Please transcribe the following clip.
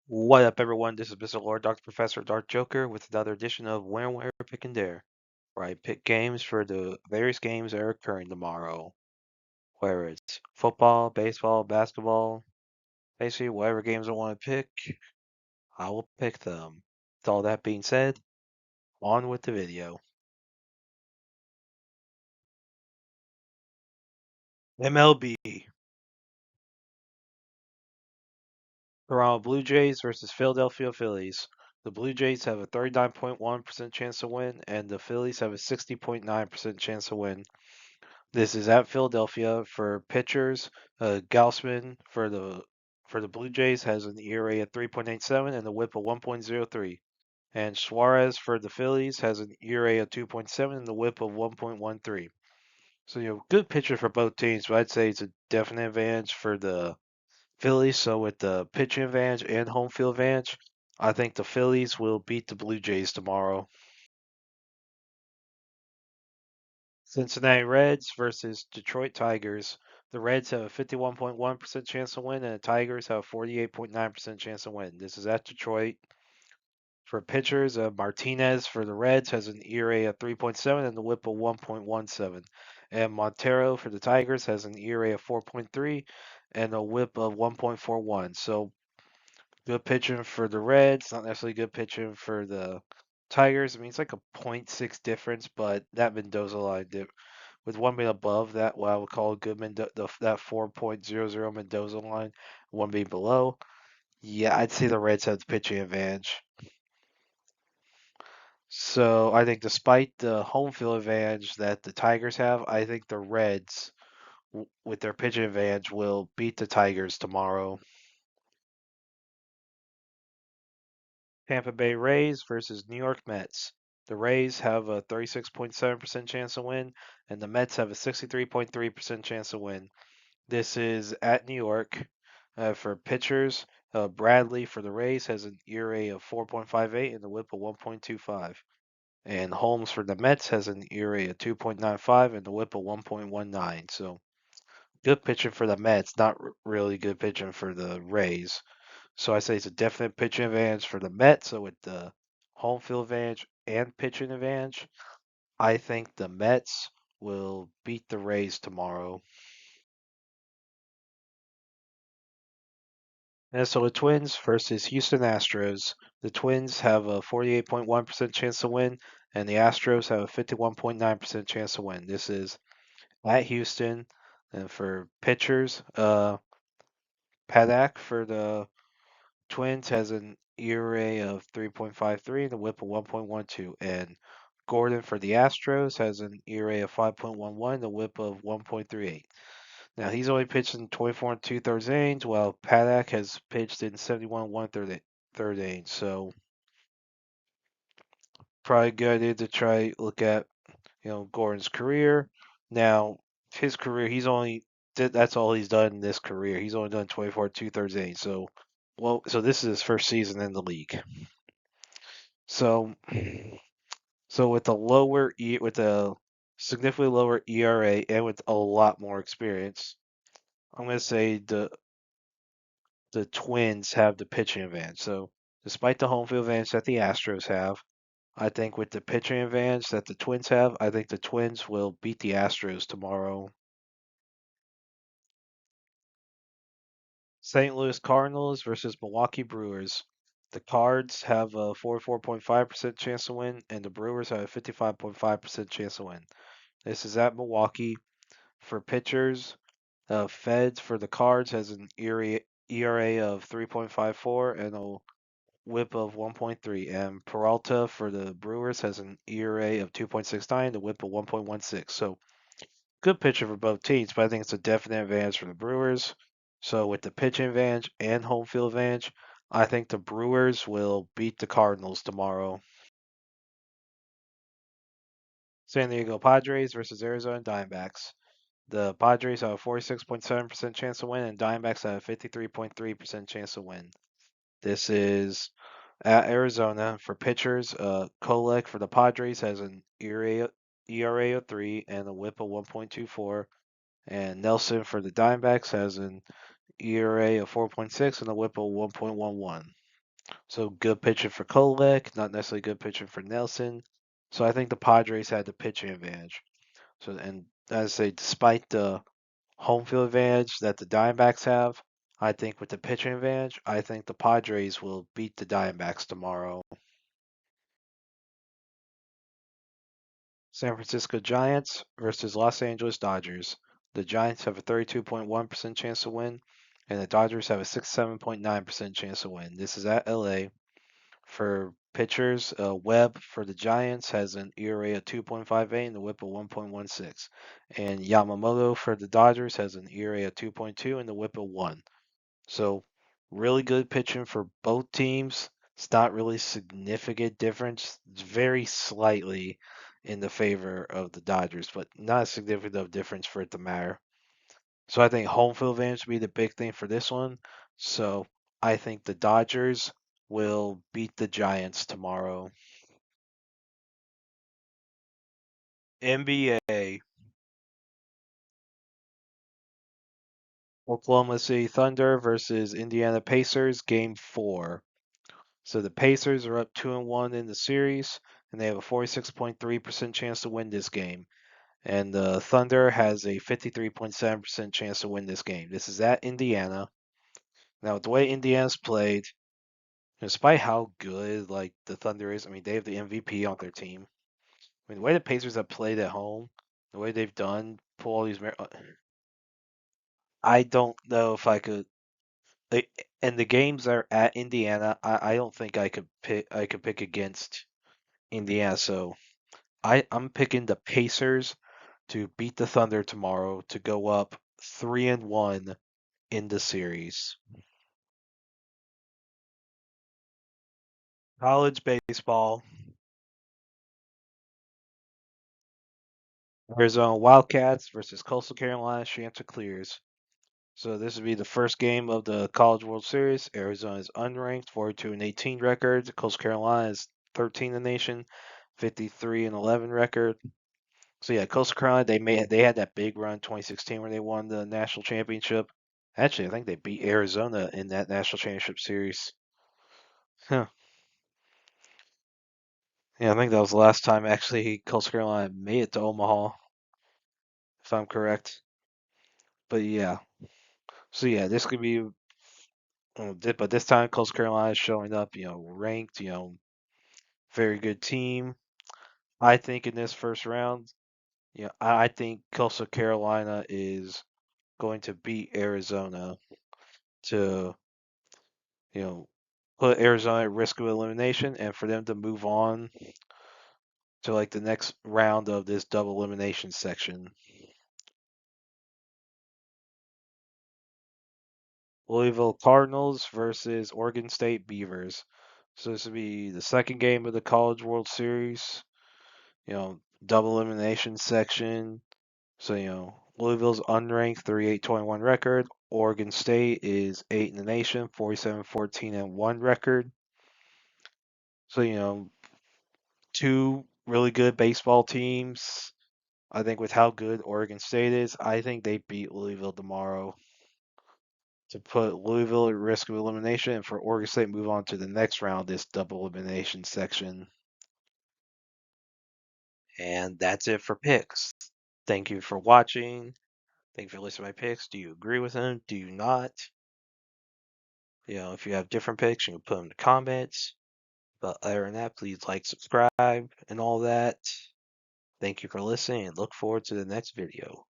What up, everyone? This is Mr. Lord, Dr. Professor, Dark Joker, with another edition of Where, Pick, and Dare, where I pick games for the various games that are occurring tomorrow. Whether it's football, baseball, basketball, basically whatever games I want to pick, I will pick them. With all that being said, on with the video. MLB, Toronto Blue Jays versus Philadelphia Phillies. The Blue Jays have a 39.1% chance to win, and the Phillies have a 60.9% chance to win. This is at Philadelphia for pitchers. Gaussman for the Blue Jays has an ERA of 3.87 and a WHIP of 1.03. And Suarez for the Phillies has an ERA of 2.7 and a WHIP of 1.13. So good pitcher for both teams, but I'd say it's a definite advantage for the Phillies. So with the pitching advantage and home field advantage, I think the Phillies will beat the Blue Jays tomorrow. Cincinnati Reds versus Detroit Tigers. The Reds have a 51.1% chance to win, and the Tigers have a 48.9% chance to win. This is at Detroit. For pitchers, Martinez for the Reds has an ERA of 3.7 and a WHIP of 1.17. And Montero for the Tigers has an ERA of 4.3 and a WHIP of 1.41. So good pitching for the Reds, not necessarily good pitching for the Tigers. I mean, it's like a .6 difference, but that Mendoza line did with one being above that, what I would call a good that 4.00 Mendoza line, one being below. Yeah, I'd say the Reds have the pitching advantage. So I think despite the home field advantage that the Tigers have, I think the Reds, with their pitching advantage, will beat the Tigers tomorrow. Tampa Bay Rays versus New York Mets. The Rays have a 36.7% chance to win, and the Mets have a 63.3% chance to win. This is at New York. For pitchers, Bradley for the Rays has an ERA of 4.58 and a WHIP of 1.25. And Holmes for the Mets has an ERA of 2.95 and a WHIP of 1.19. So good pitching for the Mets, not really good pitching for the Rays. So I say it's a definite pitching advantage for the Mets. So with the home field advantage and pitching advantage, I think the Mets will beat the Rays tomorrow. Minnesota Twins versus Houston Astros. The Twins have a 48.1% chance to win, and the Astros have a 51.9% chance to win. This is at Houston. And for pitchers, Paddock for the Twins has an ERA of 3.53 and a WHIP of 1.12. And Gordon for the Astros has an ERA of 5.11 and a WHIP of 1.38. Now he's only pitched in 24 and 2/3 innings, while Paddock has pitched in 71 and 1/3 innings. So probably a good idea to try look at Gordon's career. Now his career, that's all he's done in this career. He's only done 24 and 2/3 innings. So this is his first season in the league. So so with a significantly lower ERA and with a lot more experience, I'm going to say the Twins have the pitching advantage. So, despite the home field advantage that the Astros have, I think with the pitching advantage that the Twins have, I think the Twins will beat the Astros tomorrow. St. Louis Cardinals versus Milwaukee Brewers. The Cards have a 44.5% chance to win, and the Brewers have a 55.5% chance to win. This is at Milwaukee. For pitchers, Feds for the Cards has an ERA of 3.54 and a WHIP of 1.3, and Peralta for the Brewers has an ERA of 2.69, the WHIP of 1.16. So good pitcher for both teams, but I think it's a definite advantage for the Brewers. So with the pitching advantage and home field advantage, I think the Brewers will beat the Cardinals tomorrow. San Diego Padres versus Arizona Diamondbacks. The Padres have a 46.7% chance to win, and Diamondbacks have a 53.3% chance to win. This is at Arizona. For pitchers, Kolek for the Padres has an ERA of 3 and a WHIP of 1.24. And Nelson for the Diamondbacks has an ERA of 4.6 and a WHIP of 1.11. So good pitching for Kolek, not necessarily good pitching for Nelson. So I think the Padres had the pitching advantage. So and as I say, despite the home field advantage that the Diamondbacks have, I think with the pitching advantage, I think the Padres will beat the Diamondbacks tomorrow. San Francisco Giants versus Los Angeles Dodgers. The Giants have a 32.1% chance to win, and the Dodgers have a 67.9% chance to win. This is at LA. For pitchers, Webb for the Giants has an ERA of 2.58 and the WHIP of 1.16. And Yamamoto for the Dodgers has an ERA of 2.2 and the WHIP of 1. So really good pitching for both teams. It's not really significant difference. It's very slightly in the favor of the Dodgers, but not significant of difference for it to matter. So I think home field advantage will be the big thing for this one. So I think the Dodgers will beat the Giants tomorrow. NBA. Oklahoma City Thunder versus Indiana Pacers, Game 4. So the Pacers are up 2-1 in the series, and they have a 46.3% chance to win this game. And the Thunder has a 53.7% chance to win this game. This is at Indiana. Now, with the way Indiana's played, despite how good like the Thunder is, I mean they have the MVP on their team. I mean the way the Pacers have played at home, the way they've done, pull all these. I don't know if I could. And the games are at Indiana. I don't think I could pick. I could pick against Indiana. So I'm picking the Pacers to beat the Thunder tomorrow to go up 3-1 in the series. College baseball. Arizona Wildcats versus Coastal Carolina Chanticleers. So this would be the first game of the College World Series. Arizona is unranked, 42-18 record. Coastal Carolina is 13 in the nation, 53-11 record. So yeah, Coastal Carolina they had that big run 2016 where they won the national championship. Actually, I think they beat Arizona in that national championship series. Huh. Yeah, I think that was the last time actually Coastal Carolina made it to Omaha, if I'm correct. But yeah, so yeah, this could be. But this time, Coastal Carolina is showing up, ranked, very good team. I think in this first round, I think Coastal Carolina is going to beat Arizona to, you know, put Arizona at risk of elimination and for them to move on to like the next round of this double elimination section. Louisville Cardinals versus Oregon State Beavers. So this will be the second game of the College World Series. Double elimination section. So, Louisville's unranked 38-21 record. Oregon State is 8 in the nation, 47-14-1 record. So, two really good baseball teams. I think with how good Oregon State is, I think they beat Louisville tomorrow to put Louisville at risk of elimination and for Oregon State move on to the next round, this double elimination section. And that's it for picks. Thank you for watching. Thank you for listening to my picks. Do you agree with them? Do you not? If you have different picks, you can put them in the comments. But other than that, please like, subscribe, and all that. Thank you for listening, and look forward to the next video.